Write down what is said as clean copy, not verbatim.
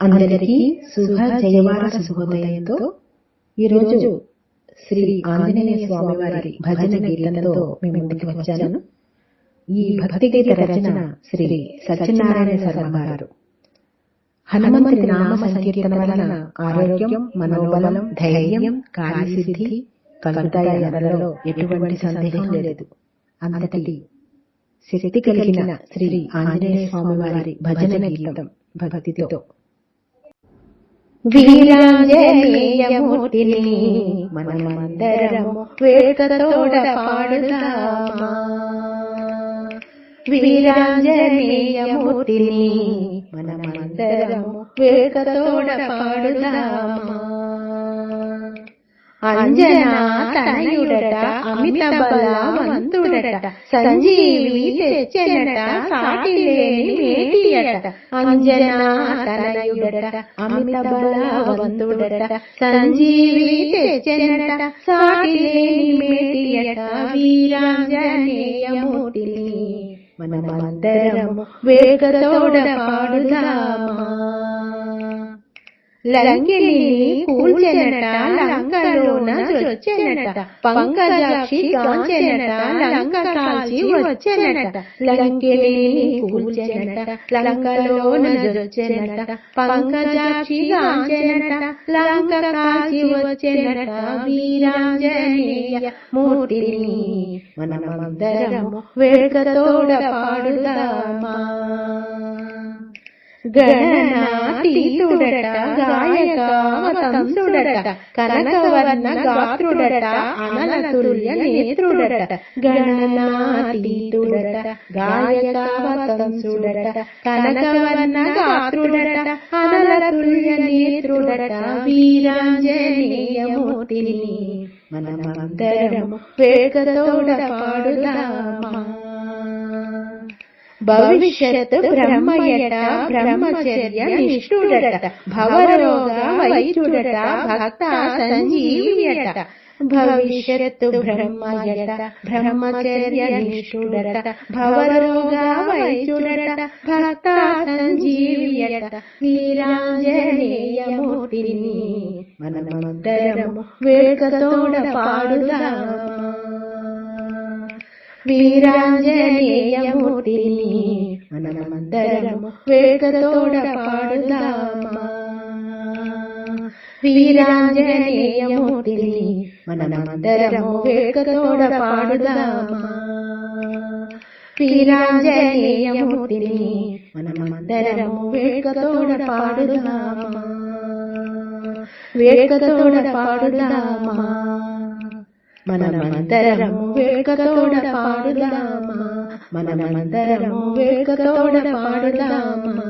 అందరికీ శుభ జయవార శుభోదయంతో ఈరోజు శ్రీ ఆంజనేయ స్వామి వారి భజన గీతంతో మీ ముందుకు వచ్చాను. ఈ భక్తి గీత రచన శ్రీ సత్యనారాయణ శర్మ గారు. హనుమంతుని నామ సంకీర్తన వలన ఆరోగ్యం, మనోబలం, ధైర్యం, కార్యసిద్ధి కలుగుతాయనడంలో ఎటువంటి సందేహం లేదు. అంతటి శక్తి కలిగిన శ్రీ ఆంజనేయ స్వామి వారి భజన గీతం భక్తితో. వీరాంజనేయమూర్తిని మనమందరము వేడుకతోడ పాడుదామా. వీరాంజనేయమూర్తిని మనమందరము వేడుకతోడ పాడుదామా. అంజనా తనయుడట, అమిత బలవంతుడట, సంజీవి తెచ్చెనట, సాటిలేని మేటియట. అంజనా తనయుడట, అమిత బలవంతుడట, సంజీవి తెచ్చెనట, సాటిలేని మేటియట. వీరాంజనేయమూర్తిని మనమందరము వేడుకతోడ పాడుదామా. లంకిని కూల్చెనట, లంకలోన చొచ్చెనట, పంకజాక్షి గాంచెనట, లంక కాల్చి వచ్చెనట. లంకిని కూల్చెనట, లంకలోన చొచ్చెనట, పంకజాక్షి గాంచెనట, లంక కాల్చి వచ్చెనట. వీరాంజనేయ మూర్తిని మనమందరము వేడుకతోడ పాడుదామా. గణనాతీతుడట, గాయకావతంసుడట, కనకవర్ణ గాత్రుడట, అనలతుల్య నేత్రుడట. గణనాతీతుడట, గాయకావతంసుడట, కనకవర్ణ గాత్రుడట, అనలతుల్య నేత్రుడట. వీరాంజనేయమూర్తిని మనమందరము వేడుకతోడ పాడుదామా. భవిష్యత్ బ్రహ్మయట, బ్రహ్మచర్య నిష్ఠుడట, భవరోగ వైద్యుడట, భక్త సంజీవియట. భవిష్యత్తు బ్రహ్మయట, బ్రహ్మచర్య నిష్ఠుడట, భవరోగ వైద్యుడట, భక్త సంజీవియట. వీరాంజనేయమూర్తిని మనమందరము వేడుకతోడ పాడుదామా. వీరాంజనేయమూర్తిని మనమందరము వేడుకతోడ పాడుదామా. వీరాంజనేయమూర్తిని మనమందరము వేడుకతోడ పాడుదామా. వీరాంజనేయమూర్తిని మనమందరము వేడుకతోడ పాడుదామా. వేడుకతోడ పాడుదామా. మనమందరము వేడుకతోడ పాడుదామా. మనమందరము వేడుకతోడ పాడుదామా.